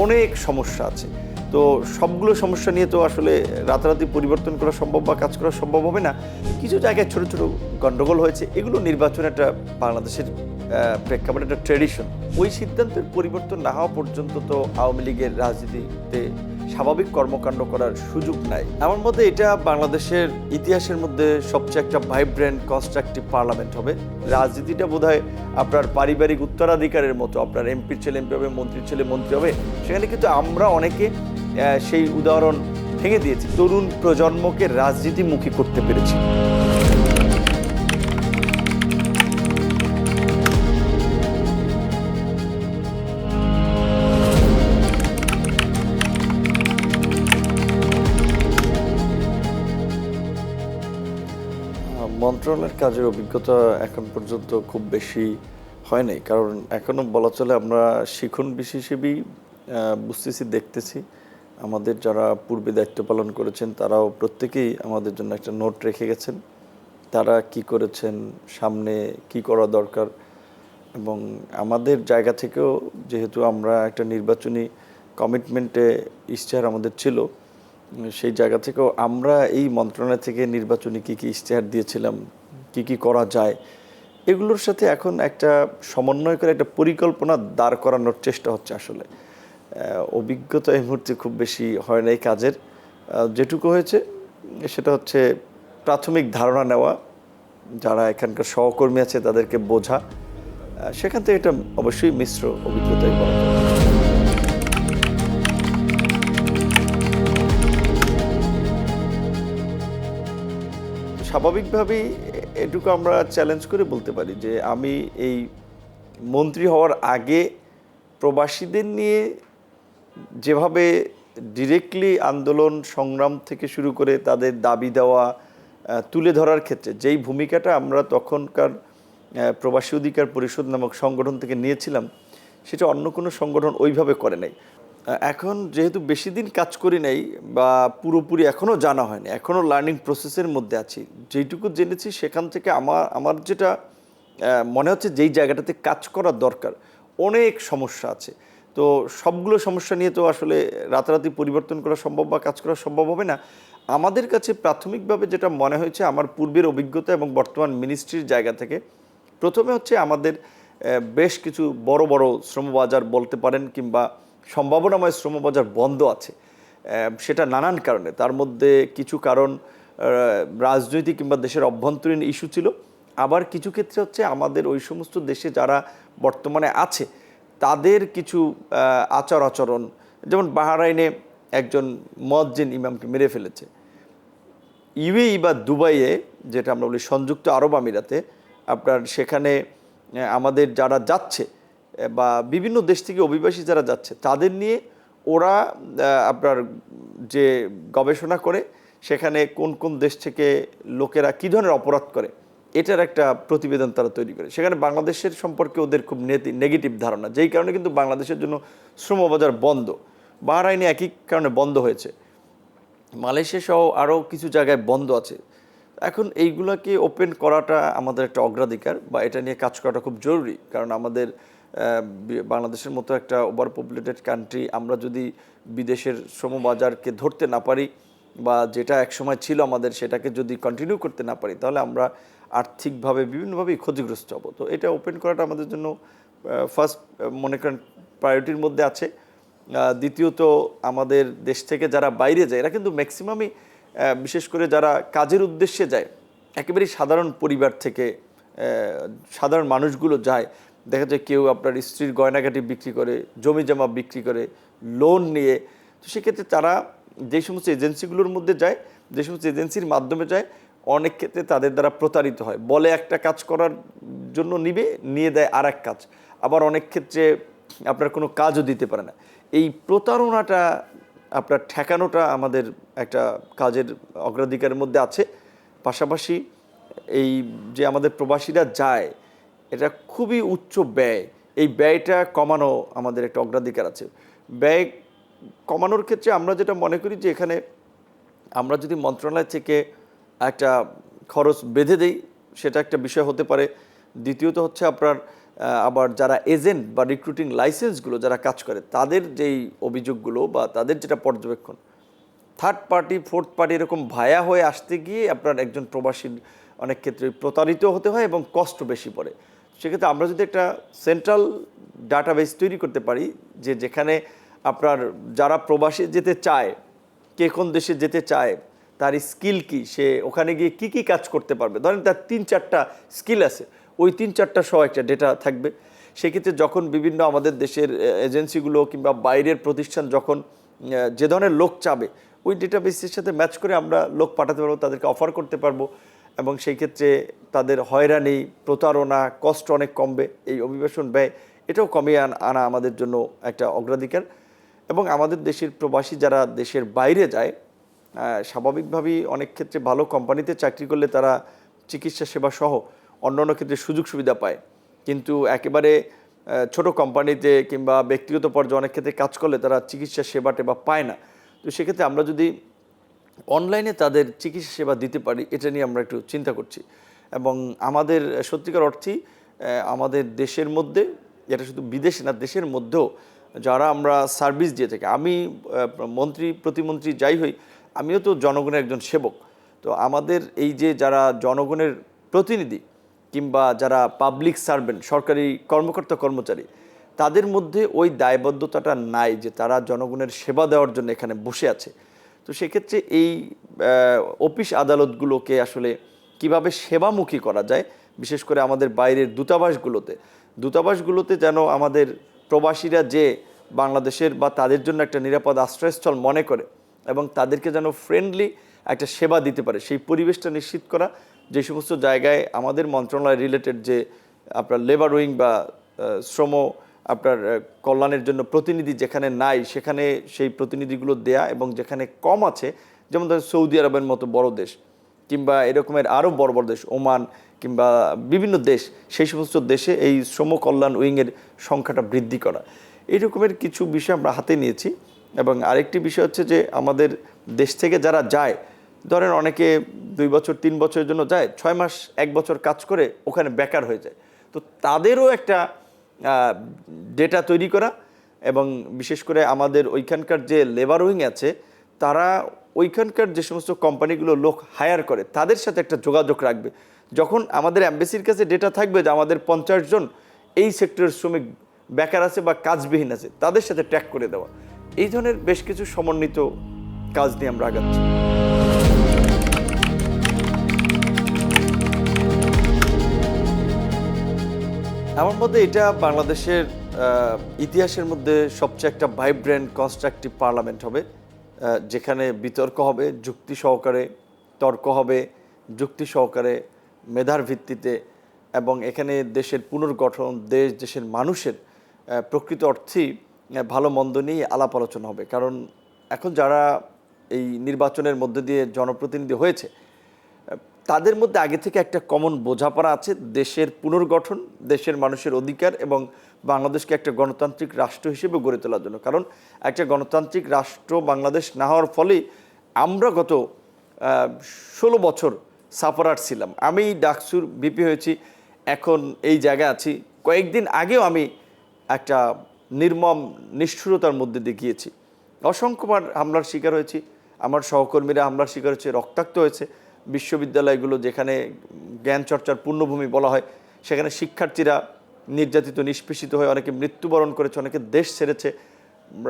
অনেক সমস্যা আছে। তো সবগুলো সমস্যা নিয়ে তো আসলে রাতারাতি পরিবর্তন করা সম্ভব বা কাজ করা সম্ভব হবে না। কিছু জায়গায় ছোট ছোট গন্ডগোল হয়েছে, এগুলো নির্বাচন একটা বাংলাদেশের প্রেক্ষাপটে একটা ট্র্যাডিশন। ওই সিদ্ধান্তের পরিবর্তন না হওয়া পর্যন্ত তো আওয়ামী লীগের রাজনীতিতে স্বাভাবিক কর্মকাণ্ড করার সুযোগ নাই। আমার মতে এটা বাংলাদেশের ইতিহাসের মধ্যে সবচেয়ে একটা ভাইব্রেন্ট কনস্ট্রাকটিভ পার্লামেন্ট হবে। রাজনীতিটা বোধহয় আপনার পারিবারিক উত্তরাধিকারের মতো, আপনার এমপির ছেলে এমপি হবে, মন্ত্রীর ছেলে মন্ত্রী হবে। সেখানে কিন্তু আমরা অনেকে সেই উদাহরণ ভেঙে দিয়েছি, তরুণ প্রজন্মকে রাজনীতিমুখী করতে পেরেছি। মন্ত্রণালয়ের কাজের অভিজ্ঞতা এখন পর্যন্ত খুব বেশি হয় নাই, কারণ এখনও বলা চলে আমরা শিখন হিসেবেই বুঝতেছি, দেখতেছি। আমাদের যারা পূর্বে দায়িত্ব পালন করেছেন তারাও প্রত্যেকেই আমাদের জন্য একটা নোট রেখে গেছেন, তারা কি করেছেন, সামনে কি করা দরকার। এবং আমাদের জায়গা থেকেও যেহেতু আমরা একটা নির্বাচনী কমিটমেন্টে ইশতেহার আমাদের ছিল, সেই জায়গা থেকেও আমরা এই মন্ত্রণালয় থেকে নির্বাচনী কী কী ইশতেহার দিয়েছিলাম, কি কি করা যায়, এগুলোর সাথে এখন একটা সমন্বয় করে একটা পরিকল্পনা দাঁড় করানোর চেষ্টা হচ্ছে। আসলে অভিজ্ঞতা এই মুহূর্তে খুব বেশি হয় নাই কাজের। যেটুকু হয়েছে সেটা হচ্ছে প্রাথমিক ধারণা নেওয়া, যারা এখানকার সহকর্মী আছে তাদেরকে বোঝা। সেখান থেকে এটা অবশ্যই মিশ্র অভিজ্ঞতাই বলা যায়। স্বাভাবিকভাবেই এটুকু আমরা চ্যালেঞ্জ করে বলতে পারি যে আমি এই মন্ত্রী হওয়ার আগে প্রবাসীদের নিয়ে যেভাবে ডিরেক্টলি আন্দোলন সংগ্রাম থেকে শুরু করে তাদের দাবি দেওয়া তুলে ধরার ক্ষেত্রে যেই ভূমিকাটা আমরা তখনকার প্রবাসী অধিকার পরিষদ নামক সংগঠন থেকে নিয়েছিলাম, সেটা অন্য কোনো সংগঠন ওইভাবে করে নাই। এখন যেহেতু বেশি দিন কাজ করি নাই বা পুরোপুরি এখনও জানা হয়নি, এখনও লার্নিং প্রসেসের মধ্যে আছি, যেইটুকু জেনেছি সেখান থেকে আমার যেটা মনে হচ্ছে যেই জায়গাটাতে কাজ করা দরকার, অনেক সমস্যা আছে। তো সবগুলো সমস্যা নিয়ে তো আসলে রাতারাতি পরিবর্তন করা সম্ভব বা কাজ করা সম্ভব হবে না। আমাদের কাছে প্রাথমিকভাবে যেটা মনে হয়েছে আমার পূর্বের অভিজ্ঞতা এবং বর্তমান মিনিস্ট্রির জায়গা থেকে, প্রথমে হচ্ছে আমাদের বেশ কিছু বড় বড় শ্রমবাজার বলতে পারেন কিংবা সম্ভাবনাময় শ্রমবাজার বন্ধ আছে। সেটা নানান কারণে, তার মধ্যে কিছু কারণ রাজনৈতিক কিংবা দেশের অভ্যন্তরীণ ইস্যু ছিল, আবার কিছু ক্ষেত্রে হচ্ছে আমাদের ওই সমস্ত দেশে যারা বর্তমানে আছে তাদের কিছু আচার আচরণ, যেমন বাহরাইনে একজন মুয়াজ্জিন ইমামকে মেরে ফেলেছে। ইউএই বা দুবাইয়ে, যেটা আমরা বলি সংযুক্ত আরব আমিরাতে, আপনার সেখানে আমাদের যারা যাচ্ছে বা বিভিন্ন দেশ থেকে অভিবাসী যারা যাচ্ছে তাদের নিয়ে ওরা আপনার যে গবেষণা করে সেখানে কোন কোন দেশ থেকে লোকেরা কী ধরনের অপরাধ করে এটার একটা প্রতিবেদন তারা তৈরি করে। সেখানে বাংলাদেশের সম্পর্কে ওদের খুব নেগেটিভ ধারণা, যেই কারণে কিন্তু বাংলাদেশের জন্য শ্রমবাজার বন্ধ। বাহরাইনে একই কারণে বন্ধ হয়েছে, মালয়েশিয়া সহ আরও কিছু জায়গায় বন্ধ আছে। এখন এইগুলোকে ওপেন করাটা আমাদের একটা অগ্রাধিকার বা এটা নিয়ে কাজ করাটা খুব জরুরি, কারণ আমাদের বাংলাদেশের মতো একটা ওভার পপুলেটেড কান্ট্রি, আমরা যদি বিদেশের শ্রমবাজারকে ধরতে না পারি বা যেটা একসময় ছিল আমাদের সেটাকে যদি কন্টিনিউ করতে না পারি, তাহলে আমরা আর্থিকভাবে বিভিন্নভাবেই ক্ষতিগ্রস্ত হব। তো এটা ওপেন করাটা আমাদের জন্য ফার্স্ট মনে করেন প্রায়োরিটির মধ্যে আছে। দ্বিতীয়ত, আমাদের দেশ থেকে যারা বাইরে যায় এরা কিন্তু ম্যাক্সিমামই, বিশেষ করে যারা কাজের উদ্দেশ্যে যায়, একেবারেই সাধারণ পরিবার থেকে সাধারণ মানুষগুলো যায়। দেখা যায় কেউ আপনার স্ত্রীর গয়নাগাটি বিক্রি করে, জমি জমা বিক্রি করে, লোন নিয়ে। তো সেক্ষেত্রে তারা যে সমস্ত এজেন্সিগুলোর মধ্যে যায়, যে সমস্ত এজেন্সির মাধ্যমে যায়, অনেক ক্ষেত্রে তাদের দ্বারা প্রতারিত হয়। বলে একটা কাজ করার জন্য নিয়ে দেয় আর এক কাজ, আবার অনেক ক্ষেত্রে আপনার কোনো কাজও দিতে পারে না। এই প্রতারণাটা আপনার ঠেকানোটা আমাদের একটা কাজের অগ্রাধিকারের মধ্যে আছে। পাশাপাশি এই যে আমাদের প্রবাসীরা যায়, এটা খুবই উচ্চ ব্যয়, এই ব্যয়টা কমানো আমাদের একটা অগ্রাধিকার আছে। ব্যয় কমানোর ক্ষেত্রে আমরা যেটা মনে করি যে এখানে আমরা যদি মন্ত্রণালয় থেকে একটা খরচ বেঁধে দেই, সেটা একটা বিষয় হতে পারে। দ্বিতীয়ত হচ্ছে আপনার আবার যারা এজেন্ট বা রিক্রুটিং লাইসেন্সগুলো যারা কাজ করে তাদের যেই অভিযোগগুলো বা তাদের যেটা পর্যবেক্ষণ, থার্ড পার্টি ফোর্থ পার্টি এরকম ভায়া হয়ে আসতে গিয়ে আপনার একজন প্রবাসীর অনেক ক্ষেত্রে প্রতারিত হতে হয় এবং কষ্ট বেশি পড়ে। সেক্ষেত্রে আমরা যদি একটা সেন্ট্রাল ডাটাবেস তৈরি করতে পারি যে যেখানে আপনার যারা প্রবাসী যেতে চায়, কে কোন দেশে যেতে চায়, তার স্কিল কি, সে ওখানে গিয়ে কি কি কাজ করতে পারবে, ধরেন তার 3-4টা স্কিল আছে, ওই 3-4টা সহ একটা ডেটা থাকবে। সেক্ষেত্রে যখন বিভিন্ন আমাদের দেশের এজেন্সিগুলো কিংবা বাইরের প্রতিষ্ঠান যখন যে ধরনের লোক চাবে ওই ডেটাবেসের সাথে ম্যাচ করে আমরা লোক পাঠাতে পারবো, তাদেরকে অফার করতে পারবো এবং সেই ক্ষেত্রে তাদের হয়রানি, প্রতারণা, কষ্ট অনেক কমবে, এই অভিবাসন ব্যয় এটাও কমিয়ে আনা আমাদের জন্য একটা অগ্রাধিকার। এবং আমাদের দেশের প্রবাসী যারা দেশের বাইরে যায় স্বাভাবিকভাবেই অনেক ক্ষেত্রে ভালো কোম্পানিতে চাকরি করলে তারা চিকিৎসা সেবা সহ অন্যান্য ক্ষেত্রে সুযোগ সুবিধা পায়, কিন্তু একেবারে ছোট কোম্পানিতে কিংবা ব্যক্তিগত পর্যায়ে অনেক ক্ষেত্রে কাজ করলে তারা চিকিৎসা সেবাটা বা পায় না। তো সেক্ষেত্রে আমরা যদি অনলাইনে তাদের চিকিৎসা সেবা দিতে পারি এটা নিয়ে আমরা একটু চিন্তা করছি। এবং আমাদের সত্যিকার অর্থেই আমাদের দেশের মধ্যে, এটা শুধু বিদেশে না দেশের মধ্যেও যারা আমরা সার্ভিস দিয়ে থাকি, আমি মন্ত্রী প্রতিমন্ত্রী যাই হই, আমিও তো জনগণের একজন সেবক। তো আমাদের এই যে যারা জনগণের প্রতিনিধি কিংবা যারা পাবলিক সার্ভেন্ট, সরকারি কর্মকর্তা কর্মচারী, তাদের মধ্যে ওই দায়বদ্ধতাটা নাই যে তারা জনগণের সেবা দেওয়ার জন্য এখানে বসে আছে। তো সেক্ষেত্রে এই অফিস আদালতগুলোকে আসলে কিভাবে সেবামুখী করা যায়, বিশেষ করে আমাদের বাইরের দূতাবাসগুলোতে যেন আমাদের প্রবাসীরা যে বাংলাদেশের বা তাদের জন্য একটা নিরাপদ আশ্রয়স্থল মনে করে এবং তাদেরকে যেন ফ্রেন্ডলি একটা সেবা দিতে পারে, সেই পরিবেশটা নিশ্চিত করা। যে সমস্ত জায়গায় আমাদের মন্ত্রণালয় রিলেটেড যে আপনার লেবার উইং বা শ্রম আপনার কল্যাণের জন্য প্রতিনিধি যেখানে নাই সেখানে সেই প্রতিনিধিগুলো দেয়া, এবং যেখানে কম আছে যেমন ধরেন সৌদি আরবের মতো বড় দেশ কিংবা এরকমের আরও বড় বড় দেশ, ওমান কিংবা বিভিন্ন দেশ, সেই সমস্ত দেশে এই শ্রম কল্যাণ উইংয়ের সংখ্যাটা বৃদ্ধি করা, এই রকমের কিছু বিষয় আমরা হাতে নিয়েছি। এবং আরেকটি বিষয় হচ্ছে যে আমাদের দেশ থেকে যারা যায়, ধরেন অনেকে 2 বছর 3 বছরের জন্য যায়, 6 মাস 1 বছর কাজ করে ওখানে বেকার হয়ে যায়, তো তাদেরও একটা ডেটা তৈরি করা এবং বিশেষ করে আমাদের ওইখানকার যে লেবার উইং আছে তারা ওইখানকার যে সমস্ত কোম্পানিগুলো লোক হায়ার করে তাদের সাথে একটা যোগাযোগ রাখবে। যখন আমাদের অ্যাম্বাসির কাছে ডেটা থাকবে যে আমাদের 50 জন এই সেক্টরের শ্রমিক বেকার আছে বা কাজবিহীন আছে, তাদের সাথে ট্র্যাক করে দেওয়া, এই ধরনের বেশ কিছু সমন্বিত কাজ নিয়ে আমরা আগাচ্ছি। আমার মধ্যে এটা বাংলাদেশের ইতিহাসের মধ্যে সবচেয়ে একটা ভাইব্রেন্ট কনস্ট্রাকটিভ পার্লামেন্ট হবে, যেখানে বিতর্ক হবে যুক্তি সহকারে, তর্ক হবে যুক্তি সহকারে, মেধার ভিত্তিতে, এবং এখানে দেশের পুনর্গঠন, দেশের মানুষের প্রকৃত অর্থেই ভালো মন্দ নিয়ে আলাপ আলোচনা হবে। কারণ এখন যারা এই নির্বাচনের মধ্যে দিয়ে জনপ্রতিনিধি হয়েছে তাদের মধ্যে আগে থেকে একটা কমন বোঝাপড়া আছে দেশের পুনর্গঠন, দেশের মানুষের অধিকার এবং বাংলাদেশকে একটা গণতান্ত্রিক রাষ্ট্র হিসেবে গড়ে তোলার জন্য। কারণ একটা গণতান্ত্রিক রাষ্ট্র বাংলাদেশ না হওয়ার ফলেই আমরা গত 16 বছর সাফারার ছিলাম। আমি ডাকসুর ভিপি হয়েছি, এখন এই জায়গায় আছি। কয়েকদিন আগেও আমি একটা নির্মম নিষ্ঠুরতার মধ্যে দিয়ে গিয়েছি, অসংখ্যবার হামলার শিকার হয়েছি, আমার সহকর্মীরা হামলার শিকার হয়েছে, রক্তাক্ত হয়েছে। বিশ্ববিদ্যালয়গুলো যেখানে জ্ঞান চর্চার পূর্ণভূমি বলা হয় সেখানে শিক্ষার্থীরা নির্যাতিত নিষ্পেষিত হয়ে অনেকে মৃত্যুবরণ করেছে, অনেকে দেশ ছেড়েছে।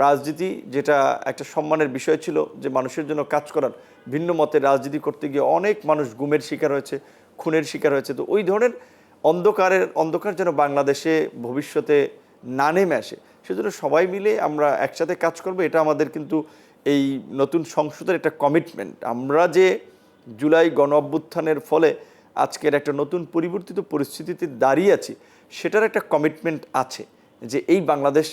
রাজনীতি যেটা একটা সম্মানের বিষয় ছিল যে মানুষের জন্য কাজ করার, ভিন্ন মতের রাজনীতি করতে গিয়ে অনেক মানুষ গুমের শিকার হয়েছে, খুনের শিকার হয়েছে। তো ওই ধরনের অন্ধকার যেন বাংলাদেশে ভবিষ্যতে না নেমে আসে, সেজন্য সবাই মিলে আমরা একসাথে কাজ করবো। এটা আমাদের কিন্তু এই নতুন সংসদের একটা কমিটমেন্ট। আমরা যে জুলাই গণ অভ্যুত্থানের ফলে আজকের একটা নতুন পরিবর্তিত পরিস্থিতিতে দাঁড়িয়ে আছি, সেটার একটা কমিটমেন্ট আছে যে এই বাংলাদেশ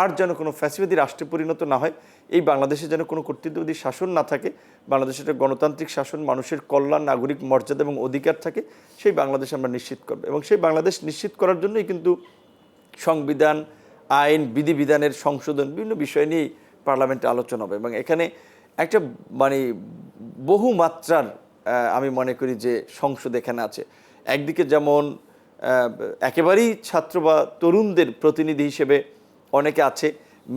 আর যেন কোনো ফ্যাসিবাদী রাষ্ট্রে পরিণত না হয়, এই বাংলাদেশে যেন কোনো কর্তৃত্ববাদী শাসন না থাকে, বাংলাদেশে একটা গণতান্ত্রিক শাসন, মানুষের কল্যাণ, নাগরিক মর্যাদা এবং অধিকার থাকে, সেই বাংলাদেশ আমরা নিশ্চিত করব। এবং সেই বাংলাদেশ নিশ্চিত করার জন্যই কিন্তু সংবিধান, আইন, বিধিবিধানের সংশোধন, বিভিন্ন বিষয় নিয়েই পার্লামেন্টে আলোচনা হবে। এবং এখানে একটা বহু মাত্রার আমি মনে করি যে সংসদ এখানে আছে। একদিকে যেমন একেবারেই ছাত্র বা তরুণদের প্রতিনিধি হিসেবে অনেকে আছে,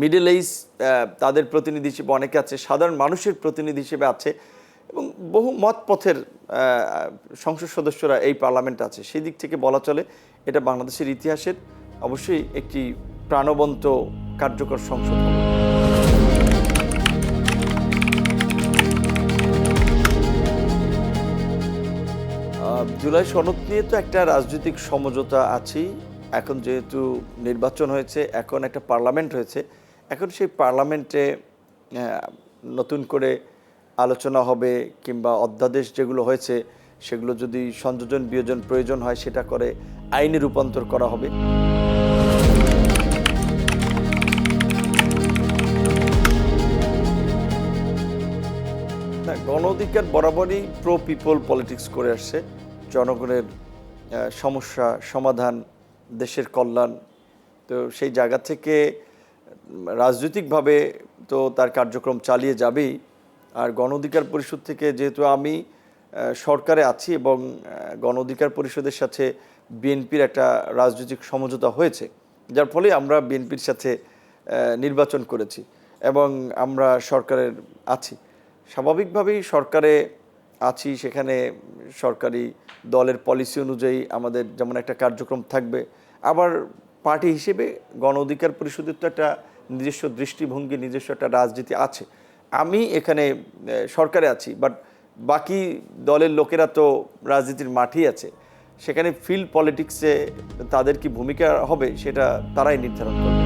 মিডল এজ তাদের প্রতিনিধি হিসেবে অনেকে আছে, সাধারণ মানুষের প্রতিনিধি হিসেবে আছে, এবং বহু মত পথের সংসদ সদস্যরা এই পার্লামেন্ট আছে। সেই দিক থেকে বলা চলে এটা বাংলাদেশের ইতিহাসের অবশ্যই একটি প্রাণবন্ত কার্যকর সংসদ হবে। জুলাই সনদ নিয়ে তো একটা রাজনৈতিক সমঝোতা আছেই। এখন যেহেতু নির্বাচন হয়েছে, এখন একটা পার্লামেন্ট হয়েছে, এখন সেই পার্লামেন্টে নতুন করে আলোচনা হবে, কিংবা অধ্যাদেশ যেগুলো হয়েছে সেগুলো যদি সংযোজন বিয়োজন প্রয়োজন হয় সেটা করে আইনে রূপান্তর করা হবে। না, গণ অধিকার বরাবরই প্রো পিপল পলিটিক্স করে আসছে। জনগণের সমস্যা সমাধান, দেশের কল্যাণ। তো সেই জায়গা থেকে রাজনৈতিকভাবে তো তার কার্যক্রম চালিয়ে যাবেই। আর গণ অধিকার পরিষদ থেকে যেহেতু আমি সরকারে আছি এবং গণ অধিকার পরিষদের সাথে বিএনপির একটা রাজনৈতিক সমঝোতা হয়েছে, যার ফলে আমরা বিএনপির সাথে নির্বাচন করেছি এবং আমরা সরকারের আছি। স্বাভাবিকভাবেই সরকারে আছি, সেখানে সরকারি দলের পলিসি অনুযায়ী আমাদের যেমন একটা কার্যক্রম থাকবে, আবার পার্টি হিসেবে গণ অধিকার পরিষদের তো একটা নিজস্ব দৃষ্টিভঙ্গি, নিজস্ব একটা রাজনীতি আছে। আমি এখানে সরকারে আছি, বাট বাকি দলের লোকেরা তো রাজনীতির মাঠেই আছে, সেখানে ফিল্ড পলিটিক্সে তাদের কি ভূমিকা হবে সেটা তারাই নির্ধারণ করবে।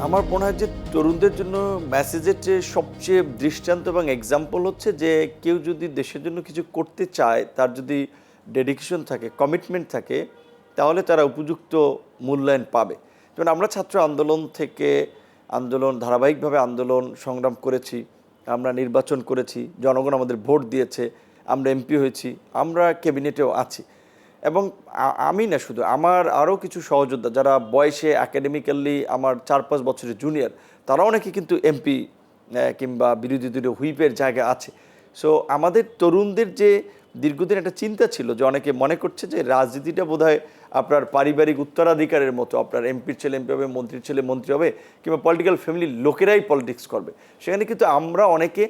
আমার মনে হয় যে তরুণদের জন্য মেসেজের যে সবচেয়ে দৃষ্টান্ত এবং এক্সাম্পল হচ্ছে যে কেউ যদি দেশের জন্য কিছু করতে চায়, তার যদি ডেডিকেশন থাকে, কমিটমেন্ট থাকে, তাহলে তারা উপযুক্ত মূল্যায়ন পাবে। যেমন আমরা ছাত্র আন্দোলন থেকে ধারাবাহিকভাবে আন্দোলন সংগ্রাম করেছি, আমরা নির্বাচন করেছি, জনগণ আমাদের ভোট দিয়েছে, আমরা এমপি হয়েছি, আমরা ক্যাবিনেটেও আছি। এবং আমি না শুধু, আমার আরও কিছু সহযোদ্ধা যারা বয়সে একাডেমিক্যালি আমার 4-5 বছরের জুনিয়র, তারাও অনেকে কিন্তু এমপি কিংবা বিরোধী দলীয় হুইপের জায়গা আছে। সো আমাদের তরুণদের যে দীর্ঘদিন একটা চিন্তা ছিল যে অনেকে মনে করছে যে রাজনীতিটা বোধহয় আপনার পারিবারিক উত্তরাধিকারের মতো, আপনার এমপির ছেলে এমপি হবে, মন্ত্রীর ছেলে মন্ত্রী হবে, কিংবা পলিটিক্যাল ফ্যামিলির লোকেরাই পলিটিক্স করবে। সেখানে কিন্তু আমরা অনেকে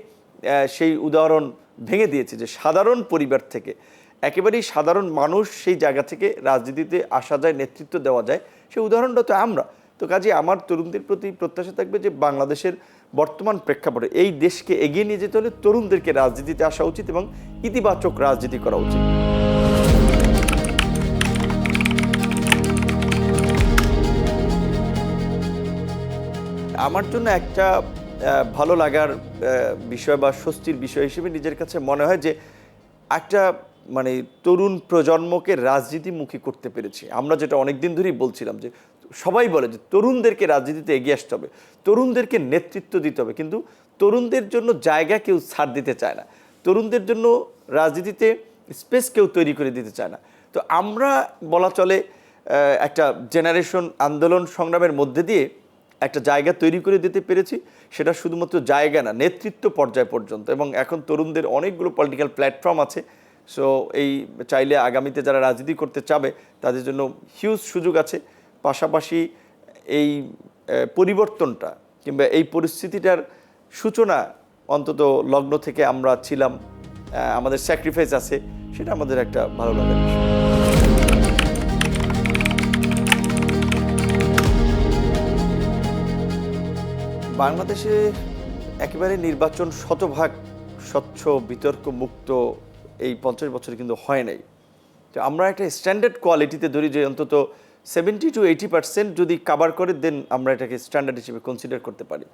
সেই উদাহরণ ভেঙে দিয়েছি যে সাধারণ পরিবার থেকে, একেবারেই সাধারণ মানুষ সেই জায়গা থেকে রাজনীতিতে আসা যায়, নেতৃত্ব দেওয়া যায়, সেই উদাহরণটা তো আমরা। তো কাজে আমার তরুণদের প্রতি প্রত্যাশা থাকবে যে বাংলাদেশের বর্তমান প্রেক্ষাপটে এই দেশকে এগিয়ে নিয়ে যেতে হলে তরুণদেরকে রাজনীতিতে আসা উচিত এবং ইতিবাচক রাজনীতি করা উচিত। আমার জন্য একটা ভালো লাগার বিষয় বা স্বস্তির বিষয় হিসেবে নিজের কাছে মনে হয় যে একটা মানে তরুণ প্রজন্মকে রাজনীতিমুখী করতে পেরেছি। আমরা যেটা অনেক দিন ধরেই বলছিলাম যে সবাই বলে যে তরুণদেরকে রাজনীতিতে এগিয়ে আসতে হবে, তরুণদেরকে নেতৃত্ব দিতে হবে, কিন্তু তরুণদের জন্য জায়গা কেউ ছাড় দিতে চায় না, তরুণদের জন্য রাজনীতিতে স্পেস কেউ তৈরি করে দিতে চায় না। তো আমরা বলা চলে একটা জেনারেশন আন্দোলন সংগ্রামের মধ্যে দিয়ে একটা জায়গা তৈরি করে দিতে পেরেছি। সেটা শুধুমাত্র জায়গা না, নেতৃত্ব পর্যায় পর্যন্ত। এবং এখন তরুণদের অনেকগুলো পলিটিক্যাল প্ল্যাটফর্ম আছে। সো এই চাইলে আগামীতে যারা রাজনীতি করতে চাবে তাদের জন্য হিউজ সুযোগ আছে। পাশাপাশি এই পরিবর্তনটা কিংবা এই পরিস্থিতিটার সূচনা অন্তত লগ্ন থেকে আমরা ছিলাম, আমাদের স্যাক্রিফাইস আছে, সেটা আমাদের একটা ভালো লাগার বিষয়। বাংলাদেশে একেবারে নির্বাচন শতভাগ স্বচ্ছ বিতর্ক মুক্ত এই 50 বছরে কিন্তু হয় নাই। তো আমরা একটা স্ট্যান্ডার্ড কোয়ালিটিতে ধরি যে অন্তত 70 to 80% যদি কাভার করে দেন আমরা এটাকে স্ট্যান্ডার্ড হিসেবে কনসিডার করতে পারি।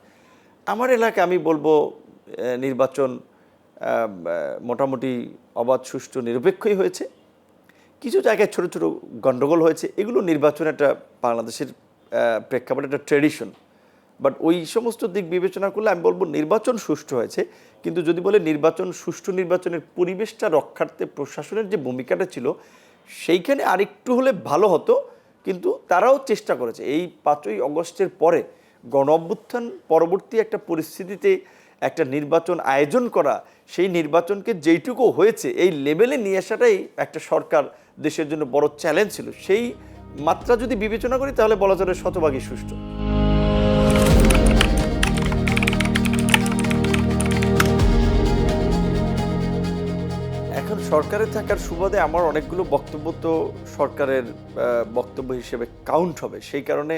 আমার এলাকায় আমি বলবো নির্বাচন মোটামুটি অবাধ, সুষ্ঠু, নিরপেক্ষই হয়েছে। কিছু জায়গায় ছোট ছোট গণ্ডগোল হয়েছে, এগুলো নির্বাচন একটা বাংলাদেশের প্রেক্ষাপটে একটা ট্র্যাডিশন। বাট ওই সমস্ত দিক বিবেচনা করলে আমি বলবো নির্বাচন সুষ্ঠু হয়েছে। কিন্তু যদি বলে নির্বাচন সুষ্ঠু নির্বাচনের পরিবেশটা রক্ষার্থে প্রশাসনের যে ভূমিকাটা ছিল সেইখানে আরেকটু হলে ভালো হতো, কিন্তু তারাও চেষ্টা করেছে। এই 5ই আগস্টের পরে গণ অভ্যুত্থান পরবর্তী একটা পরিস্থিতিতে একটা নির্বাচন আয়োজন করা, সেই নির্বাচনকে যেইটুকু হয়েছে এই লেভেলে নিয়ে আসাটাই একটা সরকার দেশের জন্য বড় চ্যালেঞ্জ ছিল। সেই মাত্রা যদি বিবেচনা করি তাহলে বলা যাবে শতভাগই সুষ্ঠু। এখন সরকারে থাকার সুবাদে আমার অনেকগুলো বক্তব্য তো সরকারের বক্তব্য হিসেবে কাউন্ট হবে। সেই কারণে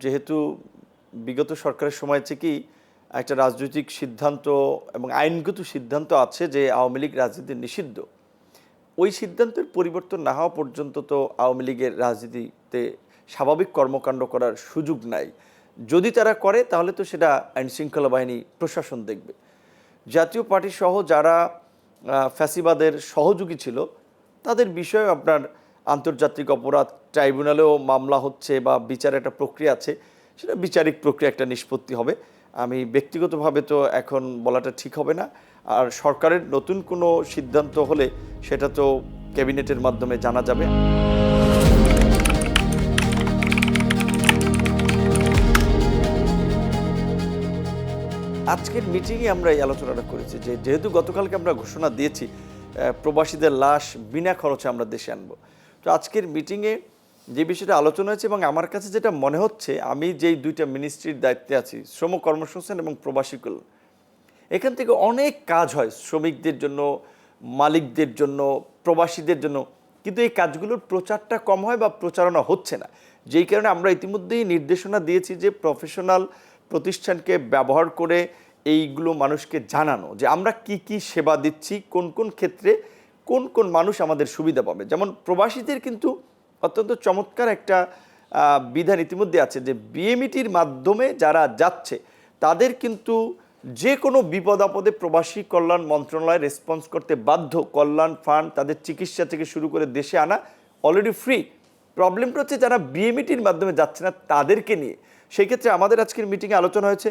যেহেতু বিগত সরকারের সময় থেকেই একটা রাজনৈতিক সিদ্ধান্ত এবং আইনগত সিদ্ধান্ত আছে যে আওয়ামী লীগ রাজনীতি নিষিদ্ধ, ওই সিদ্ধান্তের পরিবর্তন না হওয়া পর্যন্ত তো আওয়ামী লীগের রাজনীতিতে স্বাভাবিক কর্মকাণ্ড করার সুযোগ নাই। যদি তারা করে তাহলে তো সেটা আইনশৃঙ্খলা বাহিনী প্রশাসন দেখবে। জাতীয় পার্টি সহ যারা ফ্যাসিবাদের সহযোগী ছিল তাদের বিষয়ে আপনার আন্তর্জাতিক অপরাধ ট্রাইব্যুনালেও মামলা হচ্ছে বা বিচারের একটা প্রক্রিয়া আছে, সেটা বিচারিক প্রক্রিয়া একটা নিষ্পত্তি হবে। আমি ব্যক্তিগতভাবে তো এখন বলাটা ঠিক হবে না। আর সরকারের নতুন কোনো সিদ্ধান্ত হলে সেটা তো ক্যাবিনেটের মাধ্যমে জানা যাবে। আজকের মিটিংয়ে আমরা এই আলোচনাটা করেছি যে যেহেতু গতকালকে আমরা ঘোষণা দিয়েছি প্রবাসীদের লাশ বিনা খরচে আমরা দেশে আনবো, তো আজকের মিটিংয়ে যে বিষয়টা আলোচনা হয়েছে এবং আমার কাছে যেটা মনে হচ্ছে, আমি যেই দুইটা মিনিস্ট্রির দায়িত্বে আছি, শ্রম কর্মসংস্থান এবং প্রবাসী কল্যাণ, এখান থেকে অনেক কাজ হয় শ্রমিকদের জন্য, মালিকদের জন্য, প্রবাসীদের জন্য, কিন্তু এই কাজগুলোর প্রচারটা কম হয় বা প্রচারণা হচ্ছে না। যেই কারণে আমরা ইতিমধ্যেই নির্দেশনা দিয়েছি যে প্রফেশনাল প্রতিষ্ঠানকে ব্যবহার করে এইগুলো মানুষকে জানানো যে আমরা কি কি সেবা দিচ্ছি, কোন কোন ক্ষেত্রে কোন কোন মানুষ আমাদের সুবিধা পাবে। যেমন প্রবাসীদের কিন্তু অত্যন্ত চমৎকার একটা বিধান ইতিমধ্যে আছে যে বিএমইটির মাধ্যমে যারা যাচ্ছে তাদের কিন্তু যে কোনো বিপদ আপদে প্রবাসী কল্যাণ মন্ত্রণালয় রেসপন্স করতে বাধ্য। কল্যাণ ফান্ড, তাদের চিকিৎসা থেকে শুরু করে দেশে আনা অলরেডি ফ্রি। প্রবলেমটা হচ্ছে যারা বিএমইটির মাধ্যমে যাচ্ছে না তাদেরকে নিয়ে। সেই ক্ষেত্রে আমাদের আজকের মিটিংয়ে আলোচনা হয়েছে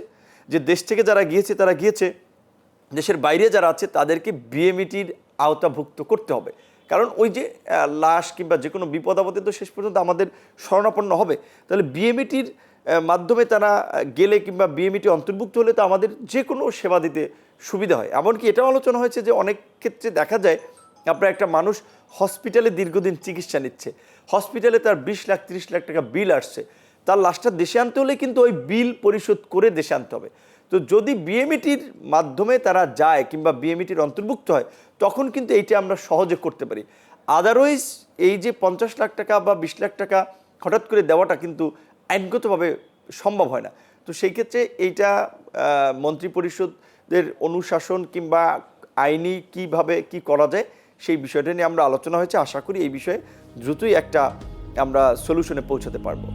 যে দেশ থেকে যারা গিয়েছে তারা গিয়েছে, দেশের বাইরে যারা আছে তাদেরকে বিএমইটির আওতাভুক্ত করতে হবে। কারণ ওই যে লাশ কিংবা যে কোনো বিপদ আপদে তো শেষ পর্যন্ত আমাদের শরণাপন্ন হবে। তাহলে বিএমইটির মাধ্যমে তারা গেলে কিংবা বিএমইটি অন্তর্ভুক্ত হলে তো আমাদের যে কোনো সেবা দিতে সুবিধা হয়। এমনকি এটাও আলোচনা হয়েছে যে অনেক ক্ষেত্রে দেখা যায় আপনার একটা মানুষ হসপিটালে দীর্ঘদিন চিকিৎসা নিচ্ছে, হসপিটালে তার 20 লাখ 30 লাখ টাকা বিল আসছে, তার লাশটা দেশে আনতে হলে কিন্তু ওই বিল পরিশোধ করে দেশে আনতে হবে। তো যদি বিএমইটির মাধ্যমে তারা যায় কিংবা বিএমইটির অন্তর্ভুক্ত হয় তখন কিন্তু এইটা আমরা সহজে করতে পারি। আদারওয়াইজ এই যে 50 লাখ টাকা বা 20 লাখ টাকা হঠাৎ করে দেওয়াটা কিন্তু আইনগতভাবে সম্ভব হয় না। তো সেই ক্ষেত্রে এইটা মন্ত্রিপরিষদের অনুশাসন কিংবা আইনি কিভাবে কি করা যায় সেই বিষয়টা নিয়ে আমরা আলোচনা হয়েছে। আশা করি এই বিষয়ে দ্রুতই একটা আমরা সলিউশনে পৌঁছাতে পারবো।